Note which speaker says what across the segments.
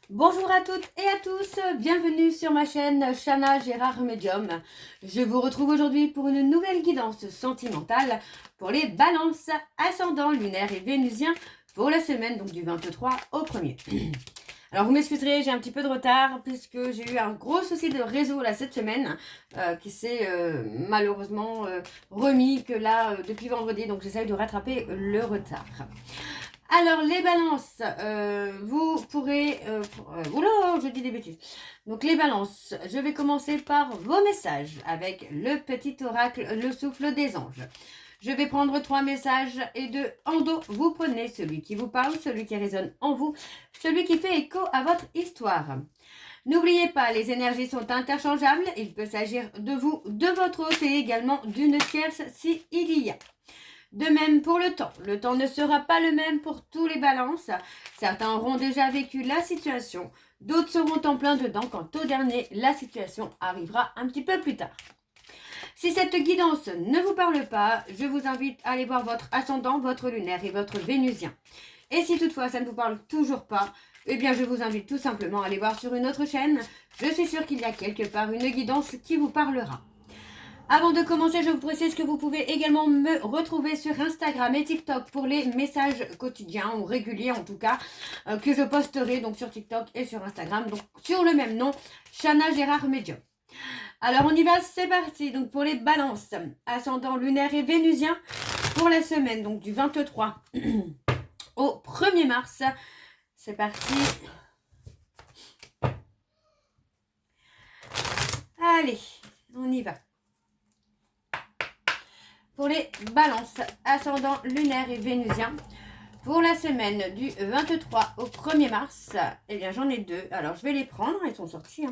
Speaker 1: Bonjour à toutes et à tous, bienvenue sur ma chaîne Chana Gérard Medium. Je vous retrouve aujourd'hui pour une nouvelle guidance sentimentale pour les balances ascendant lunaire et vénusien pour la semaine donc du 23 au 1er. Alors vous m'excuserez, j'ai un petit peu de retard puisque j'ai eu un gros souci de réseau là cette semaine qui s'est malheureusement remis que là depuis vendredi, donc j'essaye de rattraper le retard. Alors, les balances, vous pourrez... oula, je dis des bêtises. Donc, les balances, je vais commencer par vos messages avec le petit oracle, le souffle des anges. Je vais prendre 3 messages et en dos, vous prenez celui qui vous parle, celui qui résonne en vous, celui qui fait écho à votre histoire. N'oubliez pas, les énergies sont interchangeables. Il peut s'agir de vous, de votre hôte et également d'une tierce s'il y a. De même pour le temps. Le temps ne sera pas le même pour tous les balances. Certains auront déjà vécu la situation. D'autres seront en plein dedans. Quant au dernier, la situation arrivera un petit peu plus tard. Si cette guidance ne vous parle pas, je vous invite à aller voir votre ascendant, votre lunaire et votre vénusien. Et si toutefois ça ne vous parle toujours pas, eh bien je vous invite tout simplement à aller voir sur une autre chaîne. Je suis sûre qu'il y a quelque part une guidance qui vous parlera. Avant de commencer, je vous précise que vous pouvez également me retrouver sur Instagram et TikTok pour les messages quotidiens ou réguliers en tout cas que je posterai donc sur TikTok et sur Instagram, donc sur le même nom, Chana Gérard Medium. Alors on y va, c'est parti. Donc pour les balances, ascendant lunaire et vénusien pour la semaine donc du 23 au 1er mars. C'est parti. Allez, on y va. Pour les balances, ascendant lunaire et vénusien, pour la semaine du 23 au 1er mars, eh bien j'en ai deux. Alors je vais les prendre, ils sont sortis.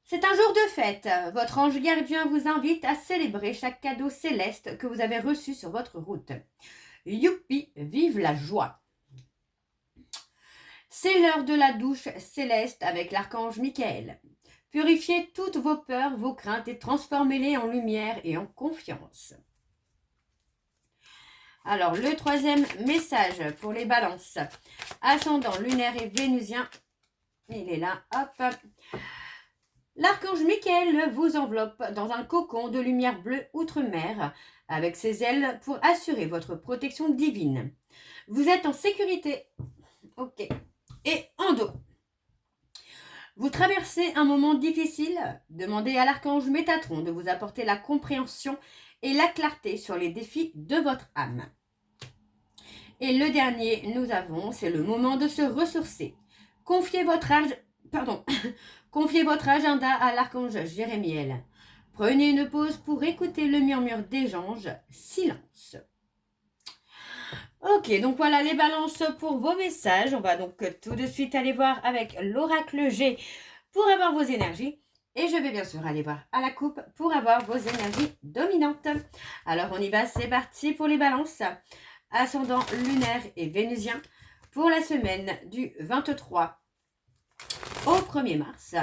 Speaker 1: C'est un jour de fête. Votre ange gardien vous invite à célébrer chaque cadeau céleste que vous avez reçu sur votre route. Youpi, vive la joie! C'est l'heure de la douche céleste avec l'archange Michael. Purifiez toutes vos peurs, vos craintes et transformez-les en lumière et en confiance. Alors, le troisième message pour les balances. Ascendant lunaire et vénusien. Il est là, hop. L'archange Michael vous enveloppe dans un cocon de lumière bleue outre-mer avec ses ailes pour assurer votre protection divine. Vous êtes en sécurité. Ok. Et en dos. Vous traversez un moment difficile. Demandez à l'archange Métatron de vous apporter la compréhension et la clarté sur les défis de votre âme. Et le dernier, nous avons, c'est le moment de se ressourcer. Confiez votre agenda à l'archange Jérémiel. Prenez une pause pour écouter le murmure des anges. Silence. Ok, donc voilà les balances pour vos messages. On va donc tout de suite aller voir avec l'oracle G pour avoir vos énergies. Et je vais bien sûr aller voir à la coupe pour avoir vos énergies dominantes. Alors on y va, c'est parti pour les balances. Ascendant lunaire et vénusien pour la semaine du 23 au 1er mars.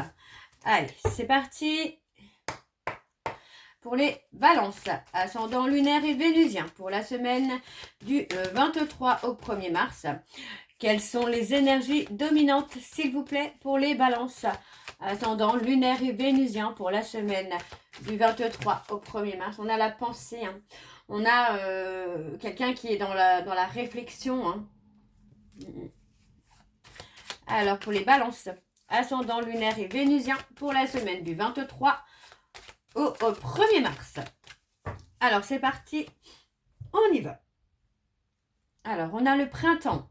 Speaker 1: Allez, c'est parti. Pour les balances, ascendant lunaire et vénusien pour la semaine du 23 au 1er mars. Quelles sont les énergies dominantes, s'il vous plaît, pour les balances, ascendant lunaire et vénusien pour la semaine du 23 au 1er mars. On a la pensée, hein. On a quelqu'un qui est dans la réflexion. Hein. Alors, pour les balances, ascendant lunaire et vénusien pour la semaine du 23 au 1er mars. Alors, c'est parti. On y va. Alors, on a le printemps.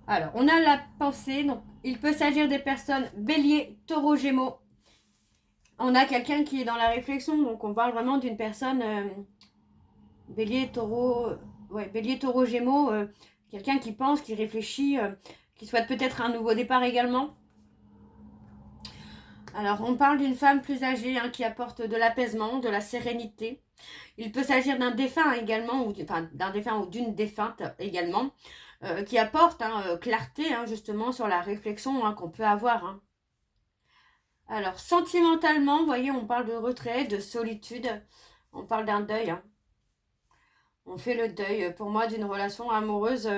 Speaker 1: Alors, on a la pensée. Donc, il peut s'agir des personnes bélier, taureau, gémeaux. On a quelqu'un qui est dans la réflexion. Donc, on parle vraiment d'une personne bélier, taureau, bélier, taureau, gémeaux. Quelqu'un qui pense, qui réfléchit, qui souhaite peut-être un nouveau départ également. Alors, on parle d'une femme plus âgée qui apporte de l'apaisement, de la sérénité. Il peut s'agir d'un défunt également, d'un défunt ou d'une défunte également, qui apporte clarté justement sur la réflexion qu'on peut avoir. Alors, sentimentalement, vous voyez, on parle de retrait, de solitude, on parle d'un deuil. On fait le deuil, pour moi, d'une relation amoureuse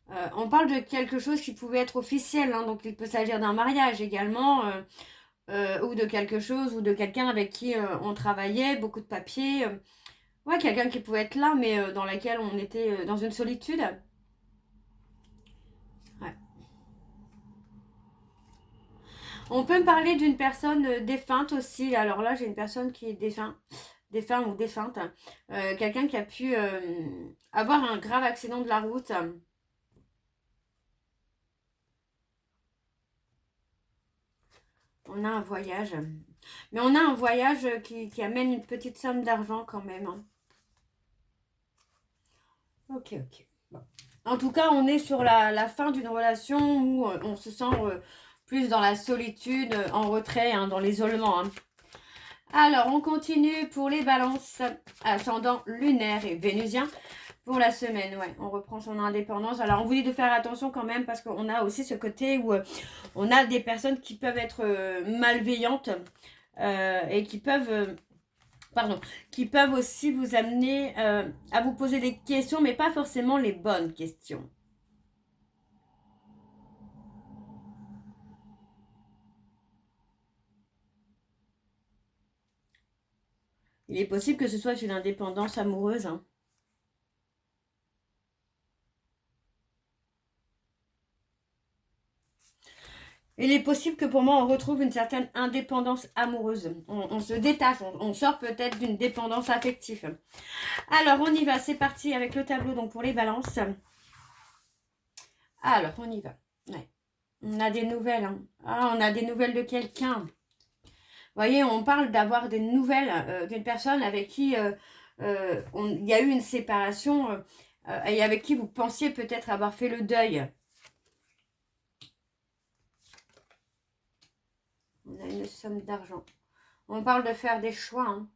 Speaker 1: On parle de quelque chose qui pouvait être officiel, hein, donc il peut s'agir d'un mariage également, ou de quelque chose, ou de quelqu'un avec qui on travaillait, beaucoup de papiers. Ouais, quelqu'un qui pouvait être là, mais dans laquelle on était dans une solitude. Ouais. On peut me parler d'une personne défunte aussi. Alors là, j'ai une personne qui est défunte ou défunte. Quelqu'un qui a pu avoir un grave accident de la route. On a un voyage. Mais on a un voyage qui amène une petite somme d'argent quand même, hein. Ok, ok. Bon. En tout cas, on est sur la fin d'une relation où on se sent plus dans la solitude, en retrait, hein, dans l'isolement, hein. Alors, on continue pour les balances, ascendant lunaire et vénusien. Pour la semaine, ouais, on reprend son indépendance. Alors, on vous dit de faire attention quand même parce qu'on a aussi ce côté où on a des personnes qui peuvent être malveillantes et qui peuvent aussi vous amener à vous poser des questions, mais pas forcément les bonnes questions. Il est possible que ce soit une indépendance amoureuse, hein. Il est possible que pour moi, on retrouve une certaine indépendance amoureuse. On se détache, on sort peut-être d'une dépendance affective. Alors, on y va, c'est parti avec le tableau donc pour les balances. Alors, on y va. Ouais. On a des nouvelles, hein. Ah, on a des nouvelles de quelqu'un. Vous voyez, on parle d'avoir des nouvelles d'une personne avec qui il y a eu une séparation et avec qui vous pensiez peut-être avoir fait le deuil. On a une somme d'argent. On parle de faire des choix, hein.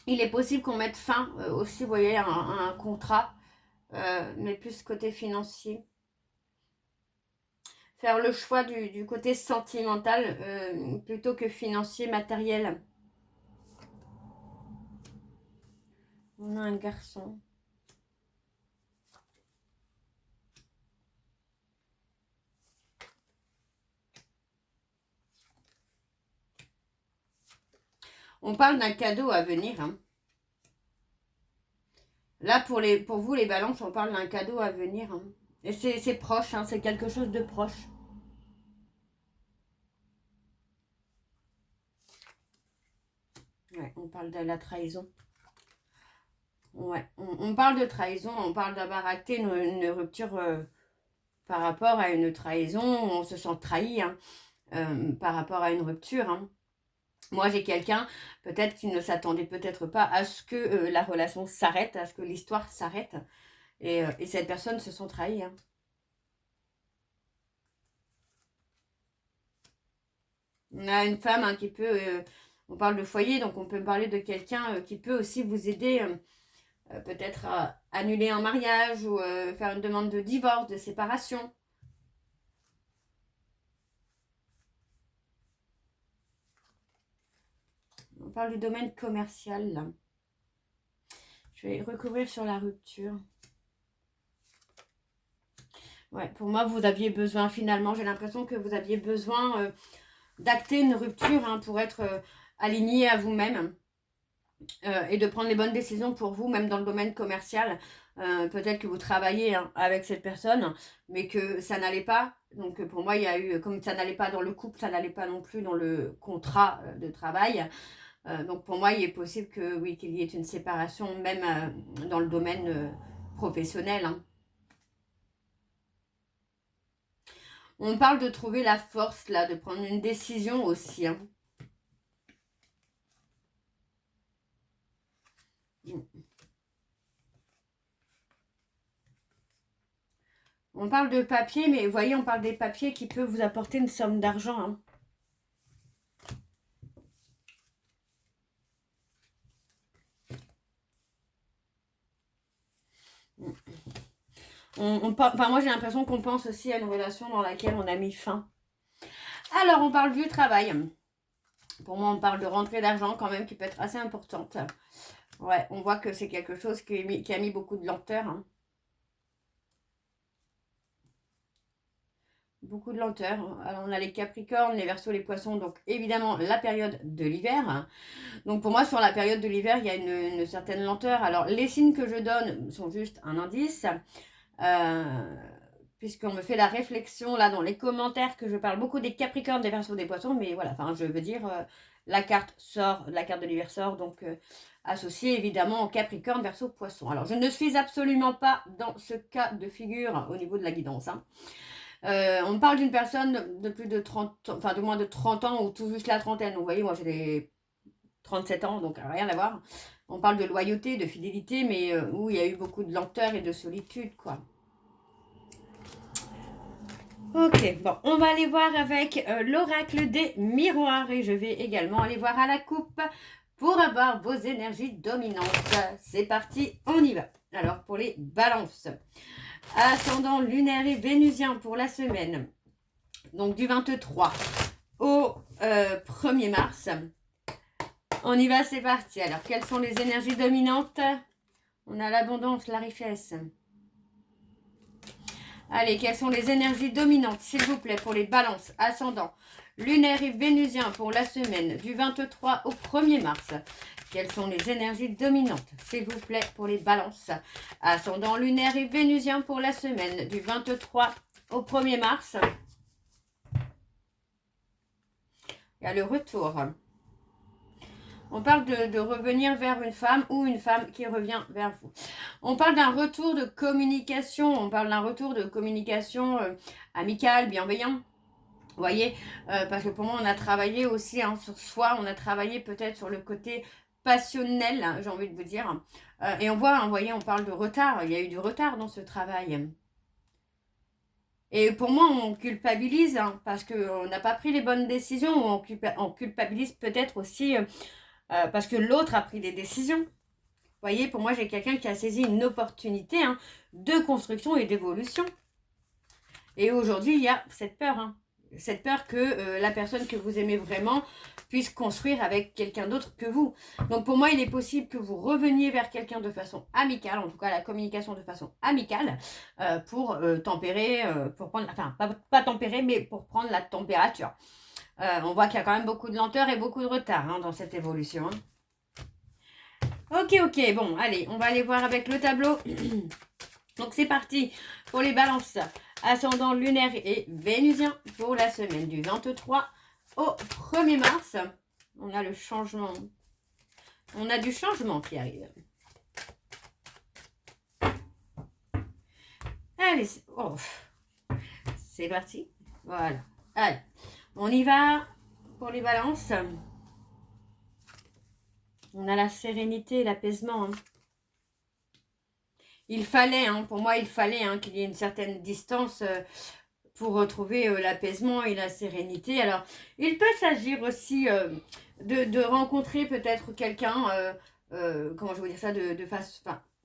Speaker 1: Il est possible qu'on mette fin aussi, vous voyez, à un contrat, mais plus côté financier. Faire le choix du côté sentimental plutôt que financier, matériel. On a un garçon. On parle d'un cadeau à venir, hein. Là, pour vous, les balances, on parle d'un cadeau à venir, hein. Et c'est proche, hein, c'est quelque chose de proche. Ouais, on parle de la trahison. Ouais, on parle de trahison, on parle d'avoir acté une rupture par rapport à une trahison. On se sent trahi, hein, par rapport à une rupture, hein. Moi, j'ai quelqu'un, peut-être qui ne s'attendait peut-être pas à ce que la relation s'arrête, à ce que l'histoire s'arrête. Et cette personne se sent trahie, hein. On a une femme hein, qui peut... on parle de foyer, donc on peut parler de quelqu'un qui peut aussi vous aider peut-être à annuler un mariage ou faire une demande de divorce, de séparation. On parle du domaine commercial, là. Je vais recouvrir sur la rupture. Ouais, pour moi, vous aviez besoin, finalement, j'ai l'impression que vous aviez besoin d'acter une rupture hein, pour être aligné à vous-même et de prendre les bonnes décisions pour vous, même dans le domaine commercial. Peut-être que vous travaillez hein, avec cette personne, mais que ça n'allait pas. Donc pour moi, il y a eu, comme ça n'allait pas dans le couple, ça n'allait pas non plus dans le contrat de travail. Donc pour moi, il est possible que oui, qu'il y ait une séparation, même dans le domaine professionnel, hein. On parle de trouver la force, là, de prendre une décision aussi, hein. On parle de papier, mais vous voyez, on parle des papiers qui peuvent vous apporter une somme d'argent, hein. Enfin, moi, j'ai l'impression qu'on pense aussi à une relation dans laquelle on a mis fin. Alors, on parle du travail. Pour moi, on parle de rentrée d'argent quand même qui peut être assez importante. Ouais, on voit que c'est quelque chose qui a mis beaucoup de lenteur, hein. Beaucoup de lenteur. Alors, on a les Capricornes, les Verseaux, les Poissons, donc évidemment la période de l'hiver. Donc pour moi, sur la période de l'hiver, il y a une certaine lenteur. Alors, les signes que je donne sont juste un indice. Puisqu'on me fait la réflexion là dans les commentaires que je parle beaucoup des Capricornes, des Verseaux, des Poissons, mais voilà, enfin je veux dire, la carte de l'hiver sort, donc associée évidemment au Capricorne, Verseau, Poisson. Alors je ne suis absolument pas dans ce cas de figure au niveau de la guidance, hein. On parle d'une personne de plus de 30, enfin de moins de 30 ans ou tout juste la trentaine. Vous voyez, moi j'ai des 37 ans, donc rien à voir. On parle de loyauté, de fidélité, mais où il y a eu beaucoup de lenteur et de solitude, quoi. Ok, bon, on va aller voir avec l'oracle des miroirs et je vais également aller voir à la coupe pour avoir vos énergies dominantes. C'est parti, on y va. Alors, pour les balances, ascendant lunaire et vénusien pour la semaine, donc du 23 au 1er mars. On y va, c'est parti. Alors, quelles sont les énergies dominantes? On a l'abondance, la richesse. Allez, quelles sont les énergies dominantes, s'il vous plaît, pour les balances, ascendant, lunaire et vénusien pour la semaine du 23 au 1er mars? Quelles sont les énergies dominantes, s'il vous plaît, pour les balances, ascendant, lunaire et vénusien pour la semaine du 23 au 1er mars? Il y a le retour. On parle de revenir vers une femme ou une femme qui revient vers vous. On parle d'un retour de communication. On parle d'un retour de communication amicale, bienveillant. Vous voyez, parce que pour moi, on a travaillé aussi sur soi. On a travaillé peut-être sur le côté passionnel, hein, j'ai envie de vous dire. Et on voit, vous voyez, on parle de retard. Il y a eu du retard dans ce travail. Et pour moi, on culpabilise hein, parce qu'on n'a pas pris les bonnes décisions. On culpabilise peut-être aussi parce que l'autre a pris des décisions. Vous voyez, pour moi, j'ai quelqu'un qui a saisi une opportunité hein, de construction et d'évolution. Et aujourd'hui, il y a cette peur. Hein, cette peur que la personne que vous aimez vraiment puisse construire avec quelqu'un d'autre que vous. Donc pour moi, il est possible que vous reveniez vers quelqu'un de façon amicale, en tout cas la communication de façon amicale, pour tempérer, pour prendre, enfin pas tempérer, mais pour prendre la température. On voit qu'il y a quand même beaucoup de lenteur et beaucoup de retard hein, dans cette évolution. Hein. Ok, bon, allez, on va aller voir avec le tableau. Donc c'est parti pour les balances, ascendant lunaire et vénusien pour la semaine du 23 au 1er mars. On a le changement. On a du changement qui arrive. Allez, c'est parti. Voilà. Allez, on y va pour les balances. On a la sérénité et l'apaisement. Hein. Il fallait, hein, pour moi, il fallait hein, qu'il y ait une certaine distance pour retrouver l'apaisement et la sérénité. Alors, il peut s'agir aussi de rencontrer peut-être quelqu'un, comment je veux dire ça,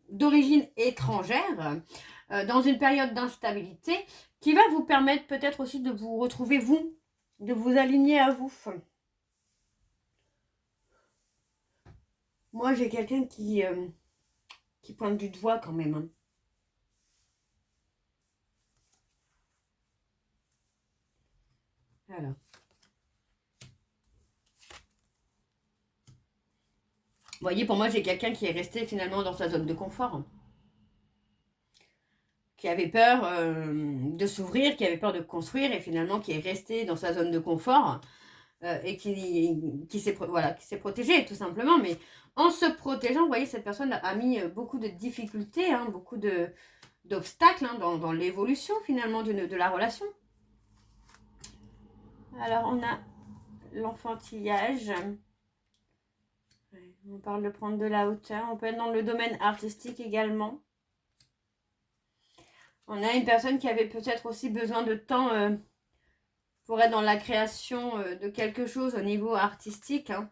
Speaker 1: d'origine étrangère, dans une période d'instabilité, qui va vous permettre peut-être aussi de vous retrouver vous, de vous aligner à vous. Moi, j'ai quelqu'un qui pointe du doigt quand même. Hein. Alors. Vous voyez, pour moi, j'ai quelqu'un qui est resté finalement dans sa zone de confort. Hein. Qui avait peur de s'ouvrir, qui avait peur de construire et finalement qui est resté dans sa zone de confort et qui s'est protégé tout simplement. Mais en se protégeant, vous voyez, cette personne a mis beaucoup de difficultés, hein, beaucoup d'obstacles hein, dans l'évolution finalement de la relation. Alors on a l'enfantillage. On parle de prendre de la hauteur. On peut être dans le domaine artistique également. On a une personne qui avait peut-être aussi besoin de temps pour être dans la création de quelque chose au niveau artistique. Hein.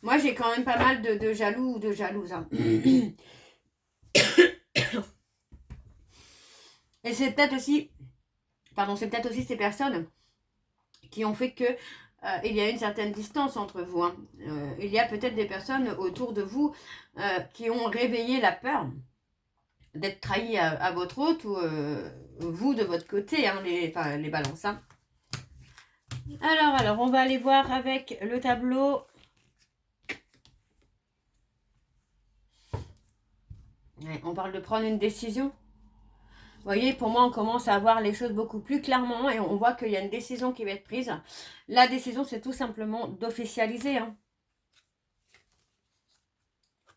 Speaker 1: Moi, j'ai quand même pas mal de jaloux ou de jalouses. Hein. Et c'est peut-être aussi, c'est peut-être aussi ces personnes qui ont fait que il y a une certaine distance entre vous. Hein. Il y a peut-être des personnes autour de vous qui ont réveillé la peur d'être trahi à votre hôte ou vous de votre côté, hein, les balances. Hein. Alors, on va aller voir avec le tableau. Ouais, on parle de prendre une décision. Vous voyez, pour moi, on commence à voir les choses beaucoup plus clairement et on voit qu'il y a une décision qui va être prise. La décision, c'est tout simplement d'officialiser. Hein.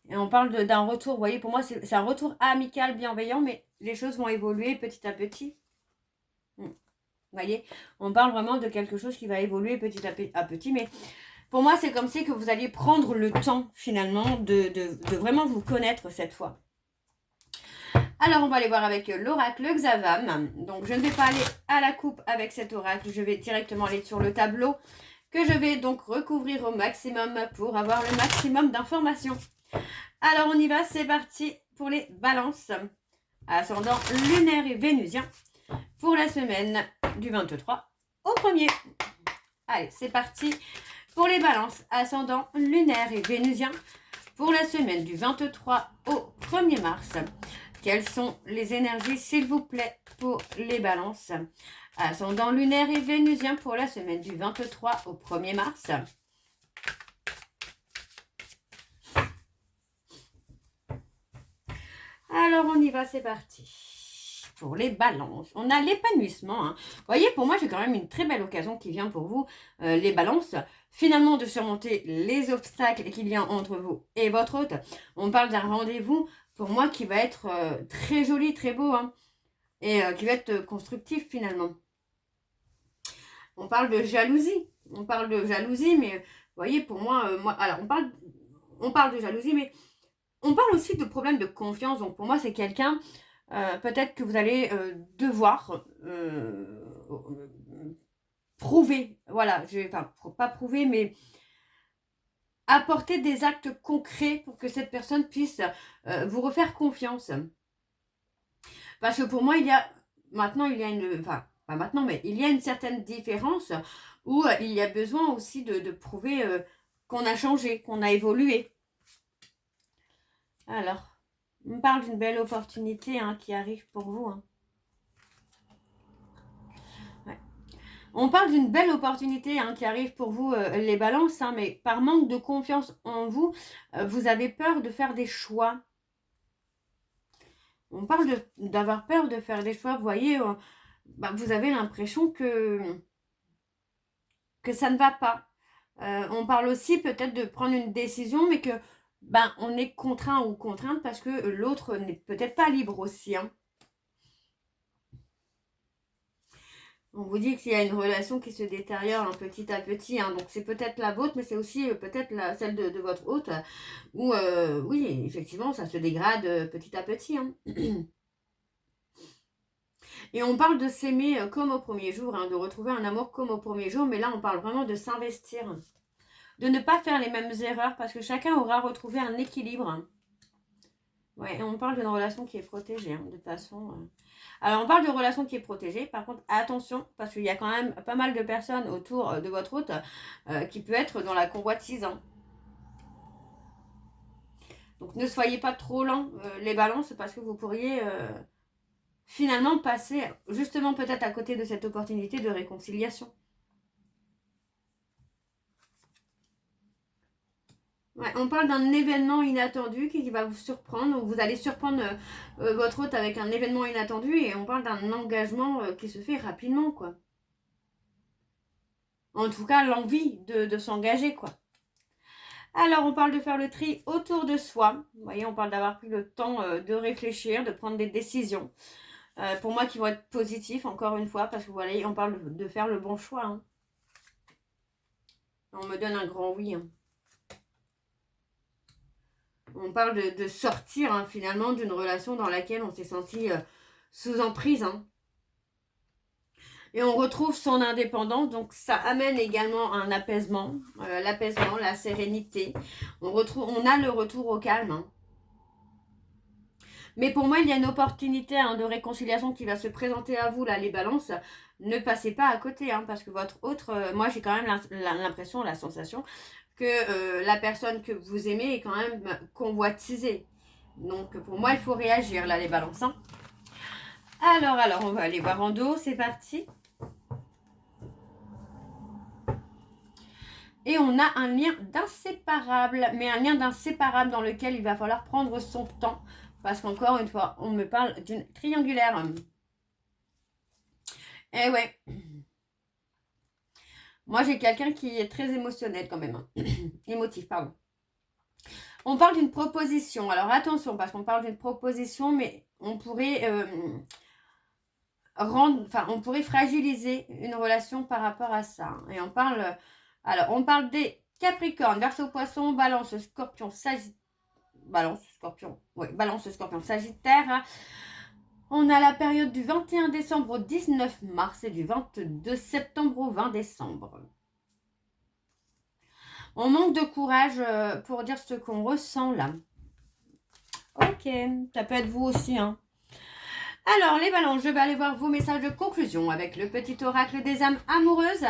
Speaker 1: Et on parle d'un retour. Vous voyez, pour moi, c'est un retour amical, bienveillant, mais les choses vont évoluer petit à petit. Vous voyez, on parle vraiment de quelque chose qui va évoluer petit à petit, mais pour moi, c'est comme si que vous alliez prendre le temps, finalement, de vraiment vous connaître cette fois. Alors, on va aller voir avec l'oracle Xavam. Donc, je ne vais pas aller à la coupe avec cet oracle. Je vais directement aller sur le tableau que je vais donc recouvrir au maximum pour avoir le maximum d'informations. Alors, on y va. C'est parti pour les balances. Ascendant lunaire et vénusien pour la semaine du 23 au 1er. Allez, c'est parti pour les balances. Ascendant lunaire et vénusien pour la semaine du 23 au 1er mars. Quelles sont les énergies, s'il vous plaît, pour les balances? Ascendant lunaire et vénusien pour la semaine du 23 au 1er mars. Alors, on y va, c'est parti. Pour les balances, on a l'épanouissement. Hein. Vous voyez, pour moi, j'ai quand même une très belle occasion qui vient pour vous, les balances. Finalement, de surmonter les obstacles qu'il y a entre vous et votre hôte. On parle d'un rendez-vous, pour moi, qui va être très joli, très beau. Hein, et qui va être constructif, finalement. On parle de jalousie. On parle de jalousie, mais vous voyez, pour moi, alors, on parle de jalousie, mais on parle aussi de problèmes de confiance. Donc, pour moi, c'est quelqu'un, peut-être que vous allez devoir prouver, voilà, enfin, pas prouver, mais apporter des actes concrets pour que cette personne puisse vous refaire confiance. Parce que pour moi, il y a une, enfin, pas maintenant, mais il y a une certaine différence où il y a besoin aussi de prouver qu'on a changé, qu'on a évolué. Alors, on parle d'une belle opportunité hein, qui arrive pour vous. Hein. Ouais. On parle d'une belle opportunité hein, qui arrive pour vous, les balances, hein, mais par manque de confiance en vous, vous avez peur de faire des choix. On parle d'avoir peur de faire des choix. Vous voyez, vous avez l'impression que ça ne va pas. On parle aussi peut-être de prendre une décision, mais que on est contraint ou contrainte parce que l'autre n'est peut-être pas libre aussi. Hein. On vous dit qu'il y a une relation qui se détériore un petit à petit. Hein. Donc c'est peut-être la vôtre, mais c'est aussi peut-être celle de votre hôte. Où oui, effectivement, ça se dégrade petit à petit. Hein. Et on parle de s'aimer comme au premier jour, hein, de retrouver un amour comme au premier jour. Mais là, on parle vraiment de s'investir. De ne pas faire les mêmes erreurs parce que chacun aura retrouvé un équilibre. Ouais, on parle d'une relation qui est protégée, hein, de toute façon. Alors, on parle de relation qui est protégée. Par contre, attention, parce qu'il y a quand même pas mal de personnes autour de votre hôte qui peut être dans la convoitise. Hein. Donc, ne soyez pas trop lents, les balances, parce que vous pourriez finalement passer justement peut-être à côté de cette opportunité de réconciliation. Ouais, on parle d'un événement inattendu qui va vous surprendre, ou vous allez surprendre votre hôte avec un événement inattendu, et on parle d'un engagement qui se fait rapidement, quoi. En tout cas, l'envie de s'engager, quoi. Alors, on parle de faire le tri autour de soi. Vous voyez, on parle d'avoir pris le temps de réfléchir, de prendre des décisions. Pour moi, qui vont être positifs, encore une fois, parce que vous voyez, on parle de faire le bon choix. Hein. On me donne un grand oui. Hein. On parle de sortir hein, finalement d'une relation dans laquelle on s'est senti sous emprise. Hein. Et on retrouve son indépendance. Donc ça amène également un apaisement. L'apaisement, la sérénité. On a le retour au calme. Hein. Mais pour moi, il y a une opportunité de réconciliation qui va se présenter à vous, là, les balances. Ne passez pas à côté, parce que votre autre... moi, j'ai quand même l'impression, la sensation que la personne que vous aimez est quand même convoitisée. Donc, pour moi, il faut réagir, là, les balances. Alors, on va aller voir en dos. C'est parti. Et on a un lien d'inséparable, mais un lien d'inséparable dans lequel il va falloir prendre son temps. Parce qu'encore une fois, on me parle d'une triangulaire. Eh ouais. Moi, j'ai quelqu'un qui est très émotionnel quand même. Émotif, pardon. On parle d'une proposition. Alors attention, parce qu'on parle d'une proposition, mais on pourrait on pourrait fragiliser une relation par rapport à ça. Et on parle... Alors, on parle des Capricornes, Verseau, Poisson, Balance, Scorpion, Sagittaire. Balance, Scorpion, Sagittaire. On a la période du 21 décembre au 19 mars et du 22 septembre au 20 décembre. On manque de courage pour dire ce qu'on ressent là. Ok, ça peut être vous aussi. Alors, les balances, je vais aller voir vos messages de conclusion avec le petit oracle des âmes amoureuses.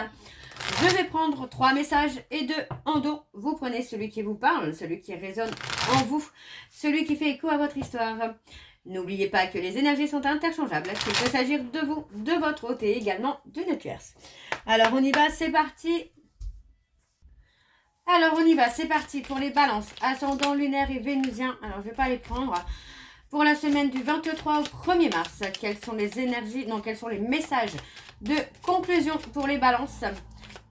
Speaker 1: Je vais prendre 3 messages et 2 en dos. Vous prenez celui qui vous parle, celui qui résonne en vous, celui qui fait écho à votre histoire. N'oubliez pas que les énergies sont interchangeables, qu'il peut s'agir de vous, de votre hôte et également d'une tierce. Alors, on y va, c'est parti. C'est parti pour les balances, ascendant lunaire et vénusien. Alors, je ne vais pas les prendre. Pour la semaine du 23 au 1er mars, quelles sont les énergies, quels sont les messages de conclusion pour les balances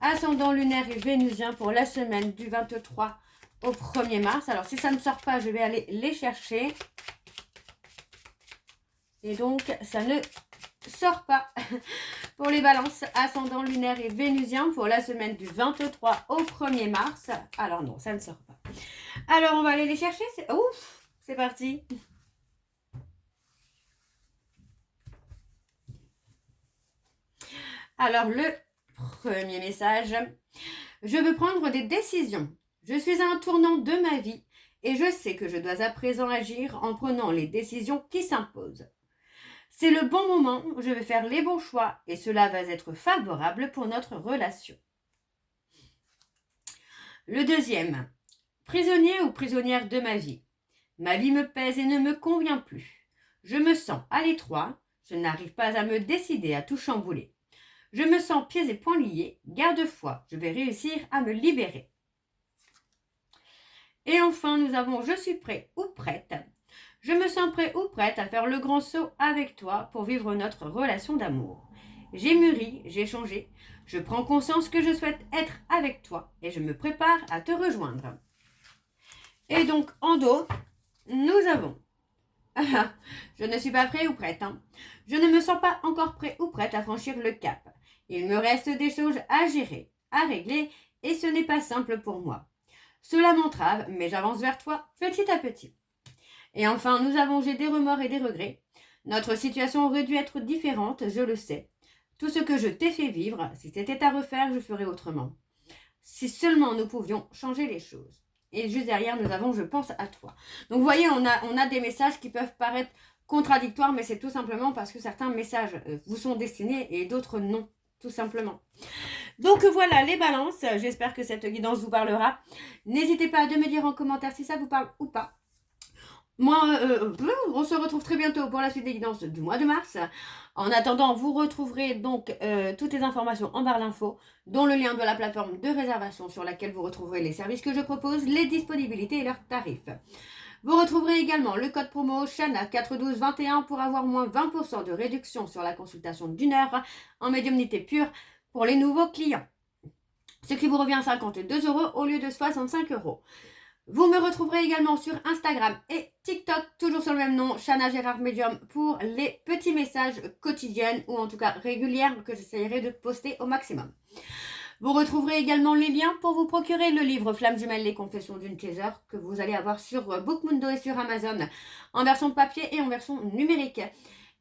Speaker 1: ascendant lunaire et vénusien pour la semaine du 23 au 1er mars. Alors, si ça ne sort pas, je vais aller les chercher. Et donc, ça ne sort pas pour les balances ascendant lunaire et vénusien pour la semaine du 23 au 1er mars. Alors non, ça ne sort pas. Alors, on va aller les chercher. Ouf, c'est parti. Alors, le premier message. Je veux prendre des décisions. Je suis à un tournant de ma vie et je sais que je dois à présent agir en prenant les décisions qui s'imposent. C'est le bon moment, je vais faire les bons choix et cela va être favorable pour notre relation. Le deuxième. Prisonnier ou prisonnière de ma vie. Ma vie me pèse et ne me convient plus. Je me sens à l'étroit, je n'arrive pas à me décider à tout chambouler. Je me sens pieds et poings liés, garde-foi, je vais réussir à me libérer. Et enfin, nous avons je suis prêt ou prête. Je me sens prêt ou prête à faire le grand saut avec toi pour vivre notre relation d'amour. J'ai mûri, j'ai changé, je prends conscience que je souhaite être avec toi et je me prépare à te rejoindre. Et donc, en dos, nous avons je ne suis pas prêt ou prête. Je ne me sens pas encore prêt ou prête à franchir le cap. Il me reste des choses à gérer, à régler, et ce n'est pas simple pour moi. Cela m'entrave, mais j'avance vers toi petit à petit. Et enfin, nous avons j'ai des remords et des regrets. Notre situation aurait dû être différente, je le sais. Tout ce que je t'ai fait vivre, si c'était à refaire, je ferais autrement. Si seulement nous pouvions changer les choses. Et juste derrière, nous avons « Je pense à toi ». Donc, vous voyez, on a des messages qui peuvent paraître contradictoires, mais c'est tout simplement parce que certains messages vous sont destinés et d'autres non, tout simplement. Donc, voilà les balances. J'espère que cette guidance vous parlera. N'hésitez pas à me dire en commentaire si ça vous parle ou pas. Moi, on se retrouve très bientôt pour la suite des guidances du mois de mars. En attendant, vous retrouverez donc toutes les informations en barre d'infos, dont le lien de la plateforme de réservation sur laquelle vous retrouverez les services que je propose, les disponibilités et leurs tarifs. Vous retrouverez également le code promo CHANA41221 pour avoir moins 20% de réduction sur la consultation d'1 heure en médiumnité pure pour les nouveaux clients. Ce qui vous revient à 52 € au lieu de 65 €. Vous me retrouverez également sur Instagram et TikTok, toujours sur le même nom, Chana Gérard Medium, pour les petits messages quotidiens ou en tout cas réguliers que j'essaierai de poster au maximum. Vous retrouverez également les liens pour vous procurer le livre Flammes jumelles, les confessions d'une chaser que vous allez avoir sur Bookmundo et sur Amazon en version papier et en version numérique.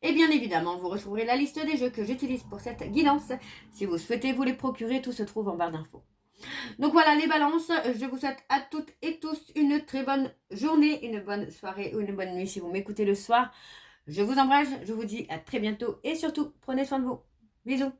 Speaker 1: Et bien évidemment, vous retrouverez la liste des jeux que j'utilise pour cette guidance. Si vous souhaitez vous les procurer, tout se trouve en barre d'infos. Donc voilà les balances, je vous souhaite à toutes et tous une très bonne journée, une bonne soirée ou une bonne nuit si vous m'écoutez le soir. Je vous embrasse, je vous dis à très bientôt et surtout prenez soin de vous. Bisous.